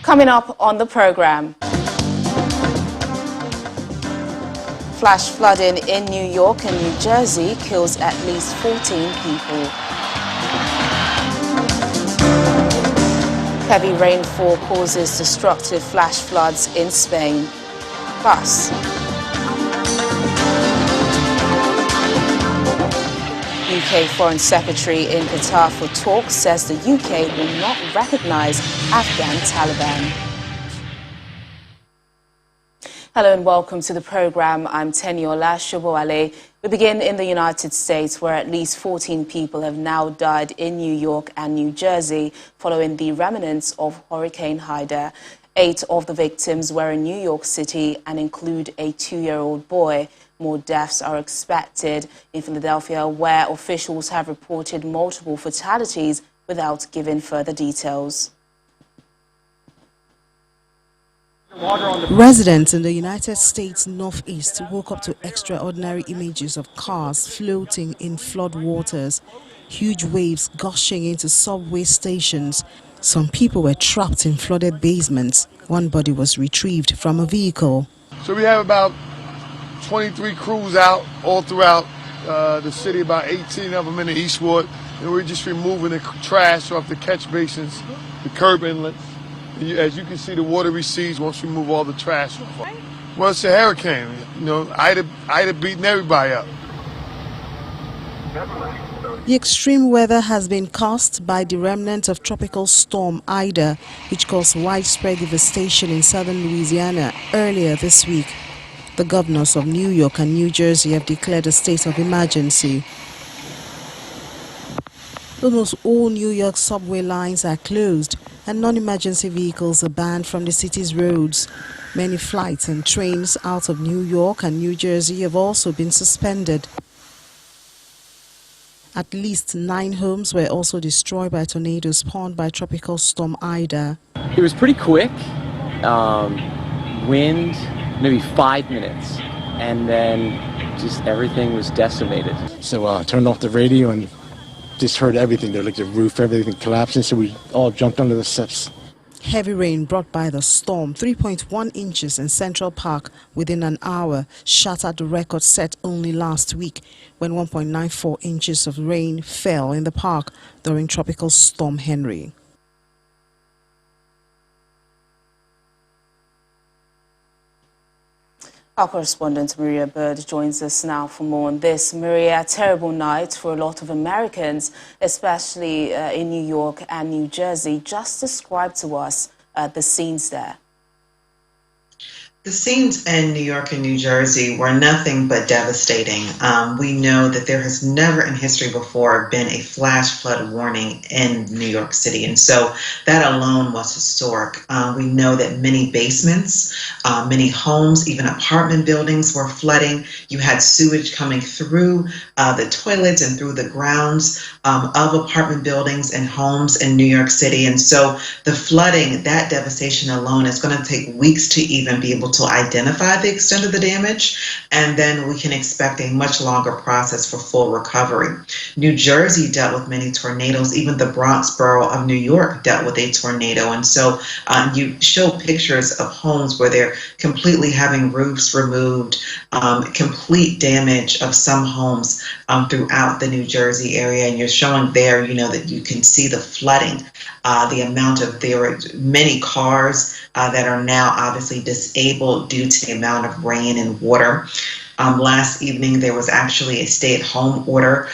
Coming up on the program, flash flooding in New York and New Jersey kills at least 14 people. Heavy rainfall causes destructive flash floods in Spain. Plus, UK Foreign Secretary in Qatar for talks says the UK will not recognise Afghan Taliban. Hello and welcome to the programme. I'm Teniola Shoboale. We begin in the United States, where at least 14 people have now died in New York and New Jersey following the remnants of Hurricane Ida. 8 of the victims were in New York City and include a 2-year-old boy. More deaths are expected in Philadelphia, where officials have reported multiple fatalities without giving further details. Residents in the United States Northeast woke up to extraordinary images of cars floating in flood waters, huge waves gushing into subway stations. Some people were trapped in flooded basements. One body was retrieved from a vehicle. So we have about 23 crews out all throughout the city, about 18 of them in the Eastwood, and we're just removing the trash off the catch basins, the curb inlets. As you can see, the water recedes once we move all the trash off. Well, it's a hurricane. You know, Ida beating everybody up. The extreme weather has been caused by the remnant of tropical storm Ida, which caused widespread devastation in southern Louisiana earlier this week. The governors of New York and New Jersey have declared a state of emergency. Almost all New York subway lines are closed and non-emergency vehicles are banned from the city's roads. Many flights and trains out of New York and New Jersey have also been suspended. At least 9 homes were also destroyed by tornadoes spawned by tropical storm Ida. It was pretty quick. Wind, maybe 5 minutes, and then just everything was decimated. So I turned off the radio and just heard everything there, like the roof, everything collapsing, so we all jumped under the steps. Heavy rain brought by the storm, 3.1 inches in Central Park within an hour, shattered the record set only last week when 1.94 inches of rain fell in the park during Tropical Storm Henry. Our correspondent Maria Bird joins us now for more on this. Maria, a terrible night for a lot of Americans, especially in New York and New Jersey. Just describe to us the scenes there. The scenes in New York and New Jersey were nothing but devastating. We know that there has never in history before been a flash flood warning in New York City, and so that alone was historic. We know that many basements, many homes, even apartment buildings were flooding. You had sewage coming through the toilets and through the grounds of apartment buildings and homes in New York City, and so the flooding, that devastation alone is going to take weeks to even be able to identify the extent of the damage, and then we can expect a much longer process for full recovery. New Jersey dealt with many tornadoes. Even the Bronx borough of New York dealt with a tornado, and so you show pictures of homes where they're completely having roofs removed, complete damage of some homes throughout the New Jersey area, and you're showing there, you know, that you can see the flooding, the amount of, there are many cars that are now obviously disabled due to the amount of rain and water. Last evening, there was actually a stay-at-home order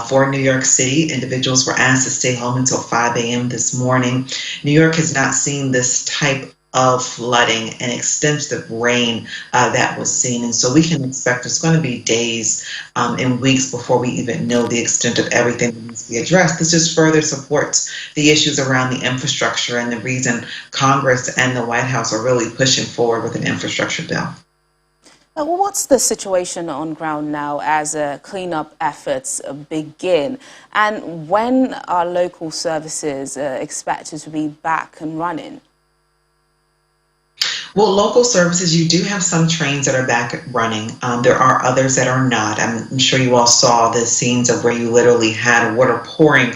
for New York City. Individuals were asked to stay home until 5 a.m. this morning. New York has not seen this type of flooding and extensive rain that was seen. And so we can expect it's going to be days and weeks before we even know the extent of everything that needs to be addressed. This just further supports the issues around the infrastructure and the reason Congress and the White House are really pushing forward with an infrastructure bill. Well, what's the situation on ground now as cleanup efforts begin? And when are local services expected to be back and running? Well, local services, you do have some trains that are back running. There are others that are not. I'm sure you all saw the scenes of where you literally had water pouring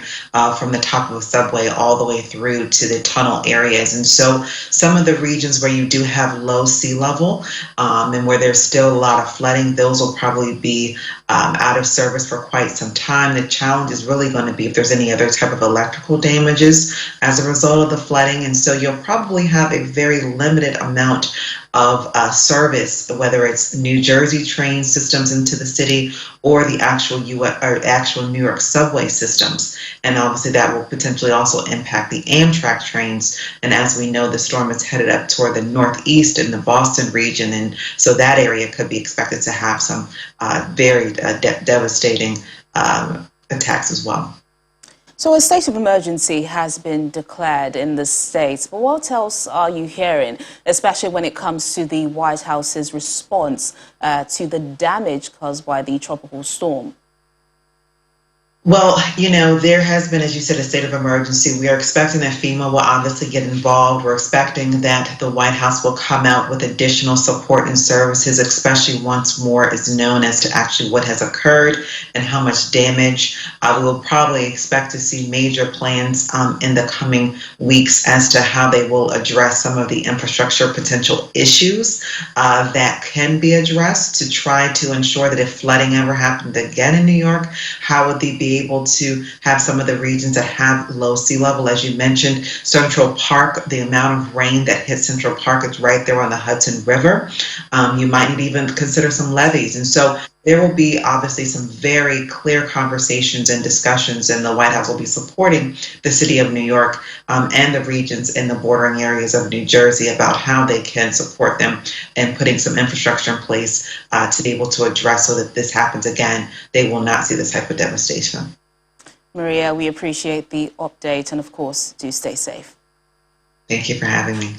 from the top of a subway all the way through to the tunnel areas. And so some of the regions where you do have low sea level and where there's still a lot of flooding, those will probably be out of service for quite some time. The challenge is really going to be if there's any other type of electrical damages as a result of the flooding. And so you'll probably have a very limited amount of service, whether it's New Jersey train systems into the city or the actual New York subway systems. And obviously that will potentially also impact the Amtrak trains. And as we know, the storm is headed up toward the northeast in the Boston region. And so that area could be expected to have some very devastating attacks as well. So a state of emergency has been declared in the States, but what else are you hearing, especially when it comes to the White House's response to the damage caused by the tropical storm? Well, there has been, as you said, a state of emergency. We are expecting that FEMA will obviously get involved. We're expecting that the White House will come out with additional support and services, especially once more is known as to actually what has occurred and how much damage. We will probably expect to see major plans in the coming weeks as to how they will address some of the infrastructure potential issues that can be addressed to try to ensure that if flooding ever happened again in New York, how would they be able to have some of the regions that have low sea level? As you mentioned, Central Park, the amount of rain that hits Central Park is right there on the Hudson River. You might need to even consider some levees. And so there will be obviously some very clear conversations and discussions, and the White House will be supporting the city of New York and the regions in the bordering areas of New Jersey about how they can support them and putting some infrastructure in place to be able to address so that this happens again, they will not see this type of devastation. Maria, we appreciate the update and, of course, do stay safe. Thank you for having me.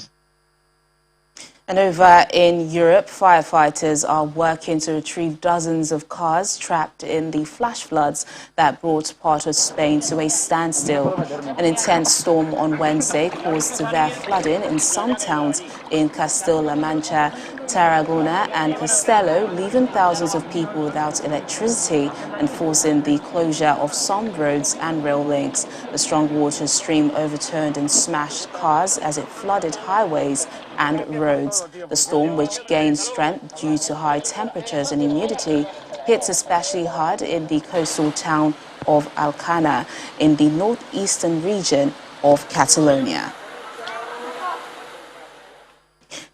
And over in Europe, firefighters are working to retrieve dozens of cars trapped in the flash floods that brought part of Spain to a standstill. An intense storm on Wednesday caused severe flooding in some towns in Castilla-La Mancha, Tarragona and Castello, leaving thousands of people without electricity and forcing the closure of some roads and rail links. The strong water stream overturned and smashed cars as it flooded highways and roads. The storm, which gained strength due to high temperatures and humidity, hits especially hard in the coastal town of Alcana in the northeastern region of Catalonia.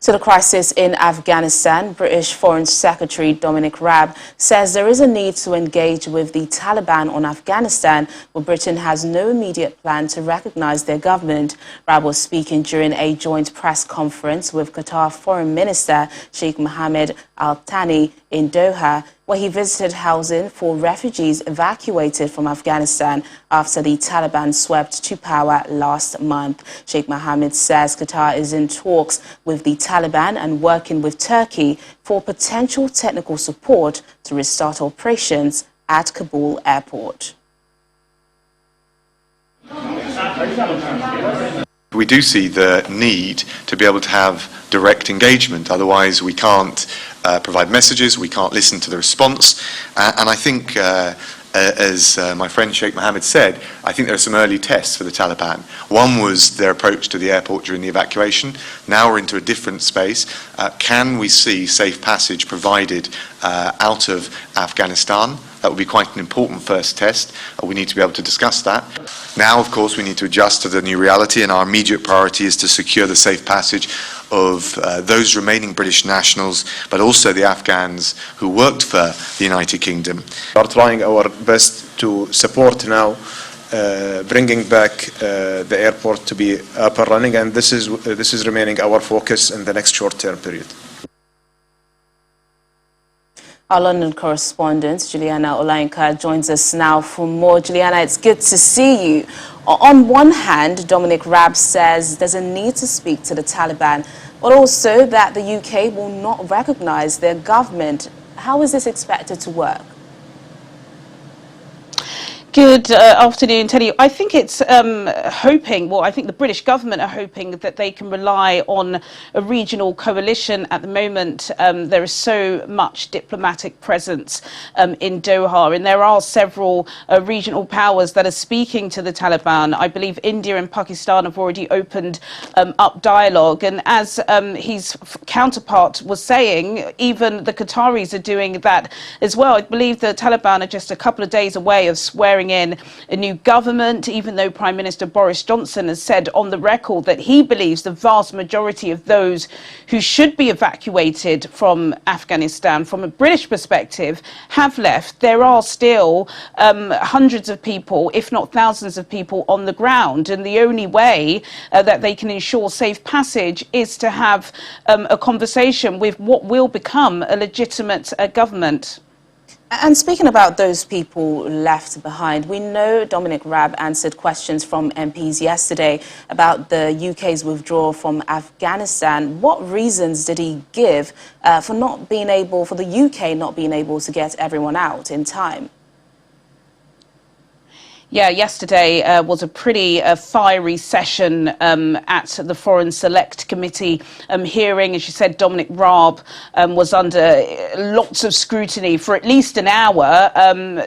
To the crisis in Afghanistan, British Foreign Secretary Dominic Raab says there is a need to engage with the Taliban on Afghanistan, but Britain has no immediate plan to recognize their government. Raab was speaking during a joint press conference with Qatar Foreign Minister Sheikh Mohammed Al Thani in Doha, where he visited housing for refugees evacuated from Afghanistan after the Taliban swept to power last month. Sheikh Mohammed says Qatar is in talks with the Taliban and working with Turkey for potential technical support to restart operations at Kabul airport. We do see the need to be able to have direct engagement, otherwise we can't provide messages, we can't listen to the response, and I think as my friend Sheikh Mohammed said, I think there are some early tests for the Taliban. One was their approach to the airport during the evacuation. Now we're into a different space. Can we see safe passage provided out of Afghanistan? That would be quite an important first test. We need to be able to discuss that. Now, of course, we need to adjust to the new reality, and our immediate priority is to secure the safe passage of those remaining British nationals, but also the Afghans who worked for the United Kingdom. We are trying our best to support now bringing back the airport to be up and running, and this is remaining our focus in the next short-term period. Our London correspondent, Juliana Olainka, joins us now for more. Juliana, it's good to see you. On one hand, Dominic Raab says there's a need to speak to the Taliban, but also that the UK will not recognize their government. How is this expected to work? Good afternoon, Teddy. I think it's hoping, well, I think the British government are hoping that they can rely on a regional coalition. At the moment, there is so much diplomatic presence in Doha, and there are several regional powers that are speaking to the Taliban. I believe India and Pakistan have already opened up dialogue, and as his counterpart was saying, even the Qataris are doing that as well. I believe the Taliban are just a couple of days away of swearing in a new government, even though Prime Minister Boris Johnson has said on the record that he believes the vast majority of those who should be evacuated from Afghanistan, from a British perspective, have left. There are still hundreds of people, if not thousands of people on the ground, and the only way that they can ensure safe passage is to have a conversation with what will become a legitimate government. And speaking about those people left behind, we know Dominic Raab answered questions from MPs yesterday about the UK's withdrawal from Afghanistan. What reasons did he give for the UK not being able to get everyone out in time? Yeah, yesterday was a pretty fiery session at the Foreign Select Committee hearing. As you said, Dominic Raab was under lots of scrutiny for at least an hour,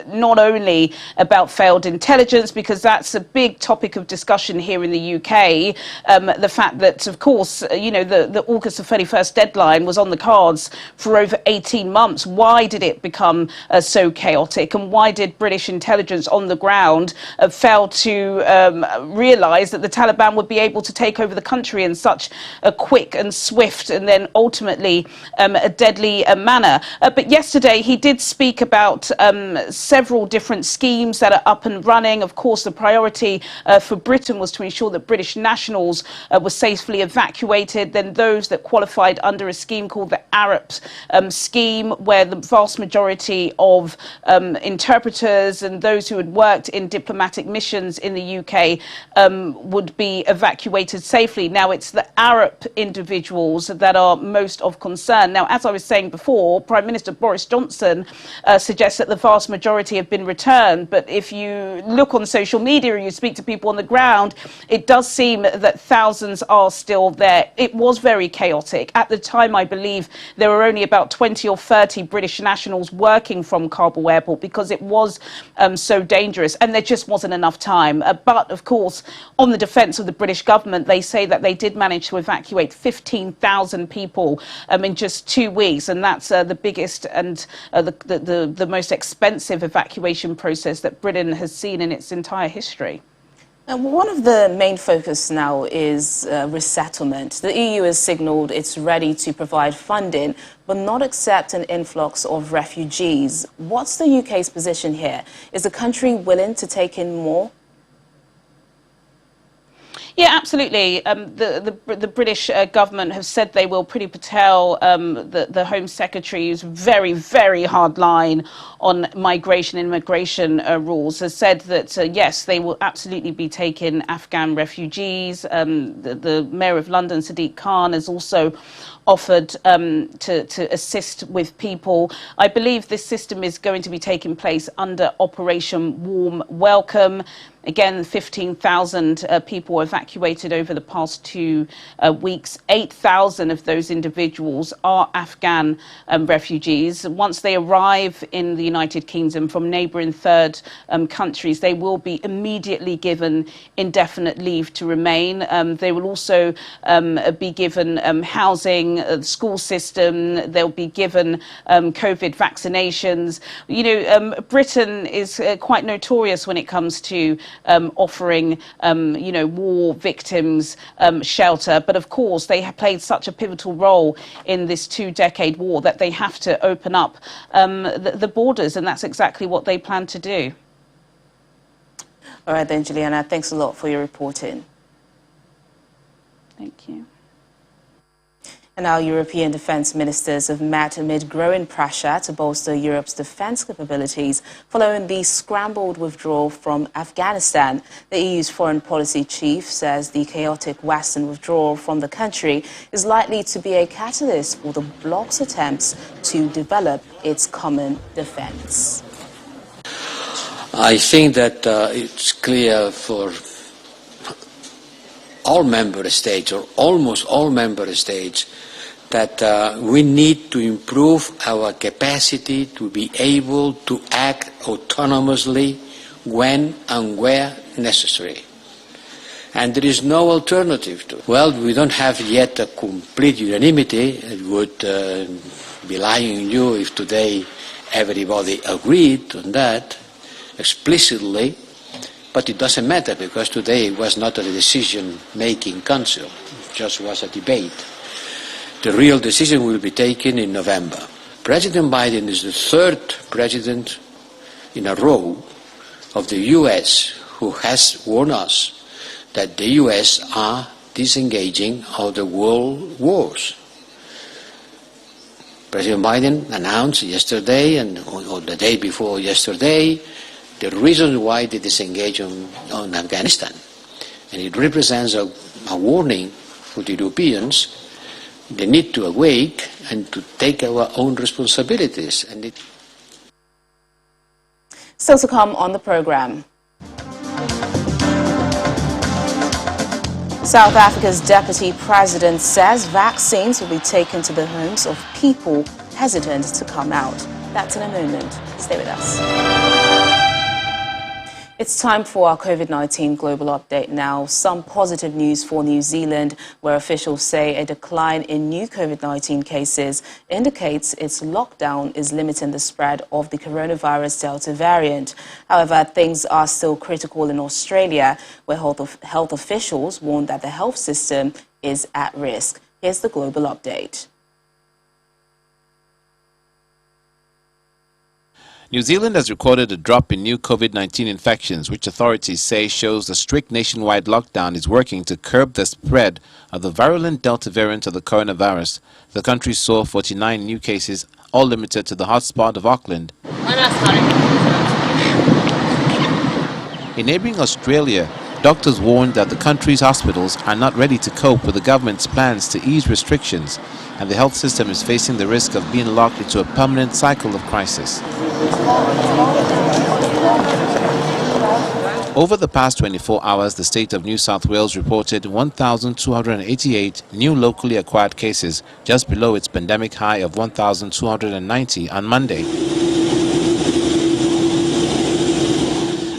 not only about failed intelligence, because that's a big topic of discussion here in the UK, the fact that, of course, you know, the August the 31st deadline was on the cards for over 18 months. Why did it become so chaotic, and why did British intelligence on the ground failed to realise that the Taliban would be able to take over the country in such a quick and swift and then ultimately a deadly manner. But yesterday he did speak about several different schemes that are up and running. Of course, the priority for Britain was to ensure that British nationals were safely evacuated, then those that qualified under a scheme called the Arab scheme, where the vast majority of interpreters and those who had worked in diplomatic missions in the UK would be evacuated safely. Now, it's the Arab individuals that are most of concern. Now, as I was saying before, Prime Minister Boris Johnson suggests that the vast majority have been returned. But if you look on social media and you speak to people on the ground, it does seem that thousands are still there. It was very chaotic. At the time, I believe there were only about 20 or 30 British nationals working from Kabul airport because it was so dangerous, and there just wasn't enough time. But of course, on the defence of the British government, they say that they did manage to evacuate 15,000 people in just 2 weeks, and that's the biggest and the most expensive evacuation process that Britain has seen in its entire history. Now, one of the main focus now is resettlement. The EU has signalled it's ready to provide funding, but not accept an influx of refugees. What's the UK's position here? Is the country willing to take in more? Yeah, absolutely. The British government have said they will. Priti Patel, the Home Secretary, who's very, very hard line on migration and immigration rules, has said that, yes, they will absolutely be taking Afghan refugees. The Mayor of London, Sadiq Khan, has also offered to assist with people. I believe this system is going to be taking place under Operation Warm Welcome. Again, 15,000 people were evacuated over the past 2 weeks. 8,000 of those individuals are Afghan refugees. Once they arrive in the United Kingdom from neighbouring third countries, they will be immediately given indefinite leave to remain. They will also be given housing, the school system. They'll be given COVID vaccinations. You know, Britain is quite notorious when it comes to offering, you know, war victims shelter. But of course, they have played such a pivotal role in this 2-decade war that they have to open up the borders, and that's exactly what they plan to do. All right, then, Juliana, thanks a lot for your reporting. Thank you. And now European defence ministers have met amid growing pressure to bolster Europe's defence capabilities following the scrambled withdrawal from Afghanistan. The EU's foreign policy chief says the chaotic Western withdrawal from the country is likely to be a catalyst for the bloc's attempts to develop its common defence. I think that it's clear for all member states, or almost all member states, that we need to improve our capacity to be able to act autonomously when and where necessary. And there is no alternative to it. Well, we don't have yet a complete unanimity. It would be lying on you if today everybody agreed on that explicitly, but it doesn't matter because today it was not a decision-making council, it just was a debate. The real decision will be taken in November. President Biden is the third president in a row of the US who has warned us that the US are disengaging of the world wars. President Biden announced yesterday or the day before yesterday the reason why they disengage on Afghanistan. And it represents a warning for the Europeans. They need to awake and to take our own responsibilities. Still to come on the program. South Africa's deputy president says vaccines will be taken to the homes of people hesitant to come out. That's in a moment. Stay with us. It's time for our COVID-19 global update now. Some positive news for New Zealand, where officials say a decline in new COVID-19 cases indicates its lockdown is limiting the spread of the coronavirus Delta variant. However, things are still critical in Australia, where health officials warn that the health system is at risk. Here's the global update. New Zealand has recorded a drop in new COVID-19 infections, which authorities say shows the strict nationwide lockdown is working to curb the spread of the virulent Delta variant of the coronavirus. The country saw 49 new cases, all limited to the hotspot of Auckland. In neighbouring Australia, doctors warned that the country's hospitals are not ready to cope with the government's plans to ease restrictions, and the health system is facing the risk of being locked into a permanent cycle of crisis. Over the past 24 hours, the state of New South Wales reported 1,288 new locally acquired cases, just below its pandemic high of 1,290 on Monday.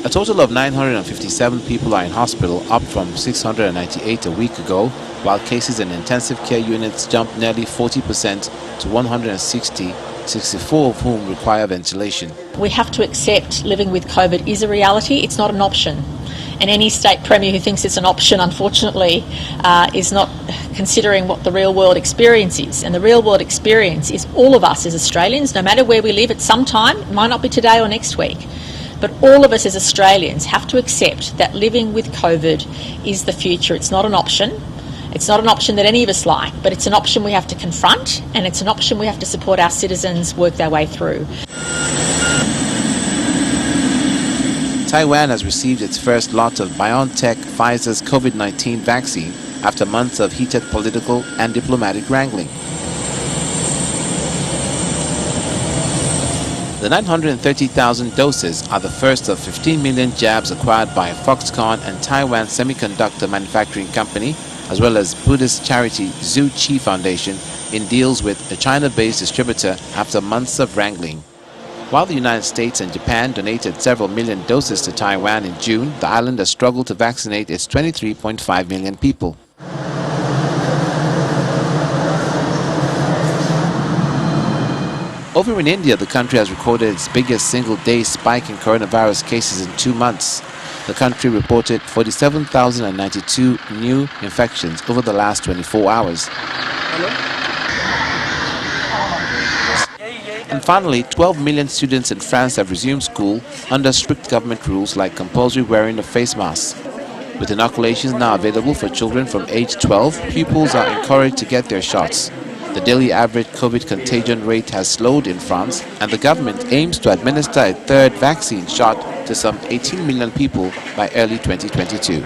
A total of 957 people are in hospital, up from 698 a week ago, while cases in intensive care units jumped nearly 40% to 160, 64 of whom require ventilation. We have to accept living with COVID is a reality, it's not an option. And any state premier who thinks it's an option, unfortunately, is not considering what the real world experience is. And the real world experience is all of us as Australians, no matter where we live at some time, it might not be today or next week, but all of us as Australians have to accept that living with COVID is the future. It's not an option. It's not an option that any of us like, but it's an option we have to confront, and it's an option we have to support our citizens work their way through. Taiwan has received its first lot of BioNTech Pfizer's COVID-19 vaccine after months of heated political and diplomatic wrangling. The 930,000 doses are the first of 15 million jabs acquired by Foxconn and Taiwan Semiconductor Manufacturing Company, as well as Buddhist charity Zhu Qi Foundation, in deals with a China-based distributor after months of wrangling. While the United States and Japan donated several million doses to Taiwan in June, the island has struggled to vaccinate its 23.5 million people. Over in India, the country has recorded its biggest single-day spike in coronavirus cases in 2 months. The country reported 47,092 new infections over the last 24 hours. And finally, 12 million students in France have resumed school under strict government rules like compulsory wearing of face masks. With inoculations now available for children from age 12, pupils are encouraged to get their shots. The daily average COVID contagion rate has slowed in France, and the government aims to administer a third vaccine shot to some 18 million people by early 2022.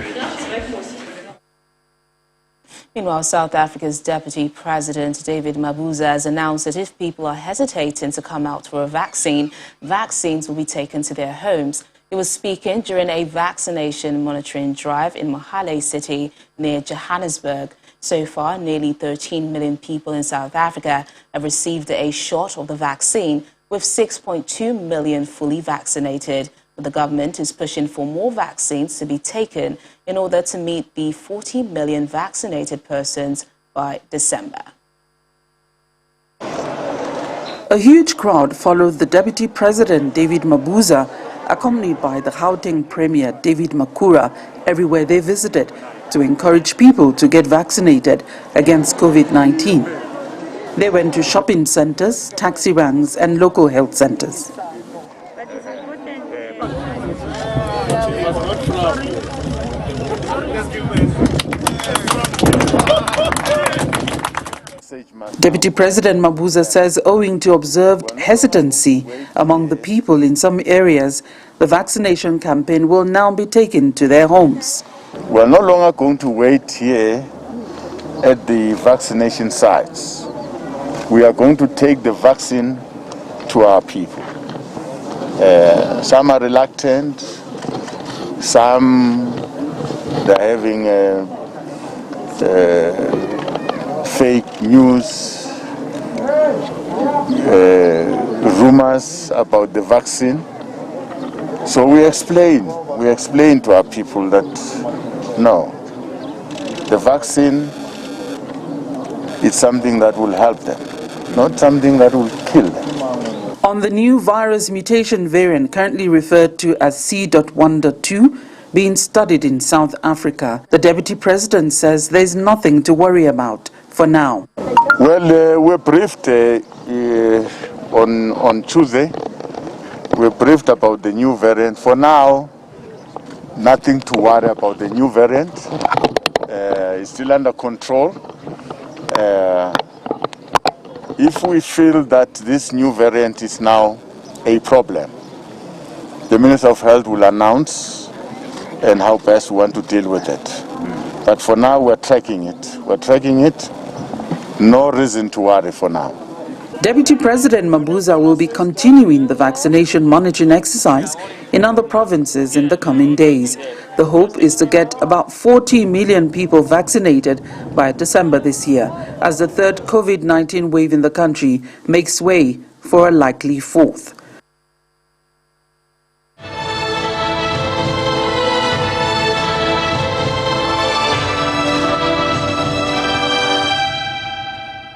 Meanwhile, South Africa's Deputy President David Mabuza has announced that if people are hesitating to come out for a vaccine, vaccines will be taken to their homes. He was speaking during a vaccination monitoring drive in Mohale City near Johannesburg. So far, nearly 13 million people in South Africa have received a shot of the vaccine, with 6.2 million fully vaccinated. But the government is pushing for more vaccines to be taken in order to meet the 40 million vaccinated persons by December. A huge crowd followed the Deputy President, David Mabuza, accompanied by the Gauteng Premier, David Makura, everywhere they visited to encourage people to get vaccinated against COVID-19. They went to shopping centers, taxi ranks, and local health centers. Deputy President Mabuza says owing to observed hesitancy among the people in some areas, the vaccination campaign will now be taken to their homes. We're no longer going to wait here at the vaccination sites. We are going to take the vaccine to our people. Some are reluctant, some they're having fake news, rumors about the vaccine. So we explain to our people that no, the vaccine is something that will help them, not something that will kill them. On the new virus mutation variant currently referred to as C.1.2 being studied in South Africa, the Deputy President says there's nothing to worry about for now. Well, we're briefed on Tuesday. We're briefed about the new variant. For now, nothing to worry about the new variant. It's still under control. If we feel that this new variant is now a problem, the Minister of Health will announce and how best we want to deal with it. But for now, we're tracking it. We're tracking it. No reason to worry for now. Deputy President Mabuza will be continuing the vaccination monitoring exercise in other provinces in the coming days. The hope is to get about 40 million people vaccinated by December this year, as the third COVID-19 wave in the country makes way for a likely fourth.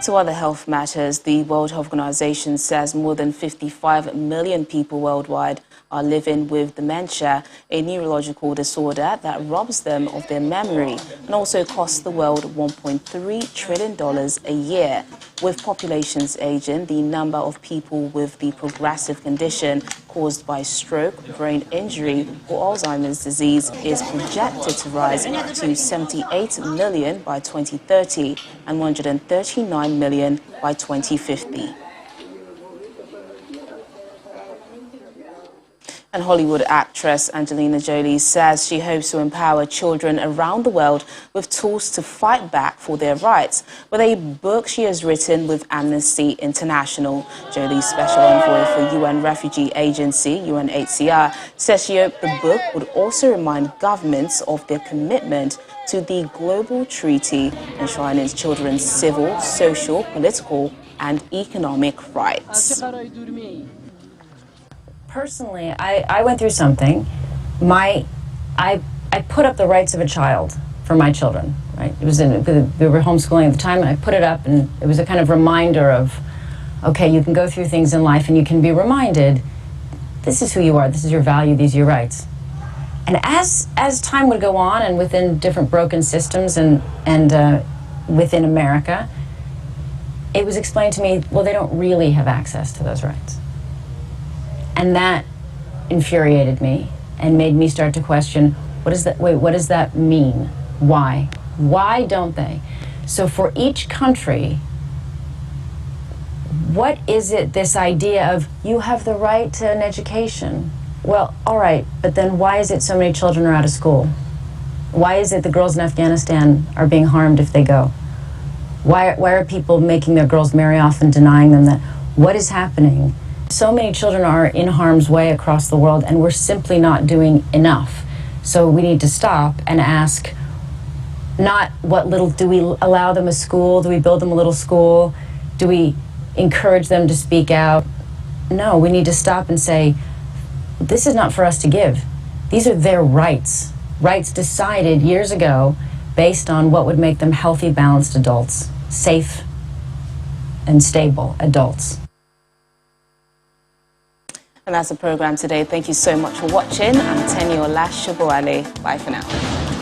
To other health matters, the World Health Organization says more than 55 million people worldwide are living with dementia, a neurological disorder that robs them of their memory and also costs the world $1.3 trillion a year. With populations aging, the number of people with the progressive condition caused by stroke, brain injury or Alzheimer's disease is projected to rise to 78 million by 2030 and 139 million by 2050. And Hollywood actress Angelina Jolie says she hopes to empower children around the world with tools to fight back for their rights, with a book she has written with Amnesty International. Jolie's special envoy for UN Refugee Agency, UNHCR, says she hoped the book would also remind governments of their commitment to the global treaty enshrining children's civil, social, political, and economic rights. Personally, I went through something. I put up the rights of a child for my children. Right? It was we were homeschooling at the time, and I put it up, and it was a kind of reminder of, okay, you can go through things in life, and you can be reminded, this is who you are, this is your value, these are your rights. And as time would go on, and within different broken systems and within America, it was explained to me, well, they don't really have access to those rights. And that infuriated me and made me start to question, what does that mean? Why? Why don't they? So for each country, what is it, this idea of you have the right to an education? Well, all right, but then why is it so many children are out of school? Why is it the girls in Afghanistan are being harmed if they go? Why are people making their girls marry off and denying them that? What is happening? So many children are in harm's way across the world, and we're simply not doing enough. So we need to stop and ask, not what little, do we allow them a school? Do we build them a little school? Do we encourage them to speak out? No, we need to stop and say, this is not for us to give. These are their rights. Rights decided years ago based on what would make them healthy, balanced adults, safe and stable adults. And that's the program today. Thank you so much for watching. I'm Tenyo Lashabuale. Bye for now.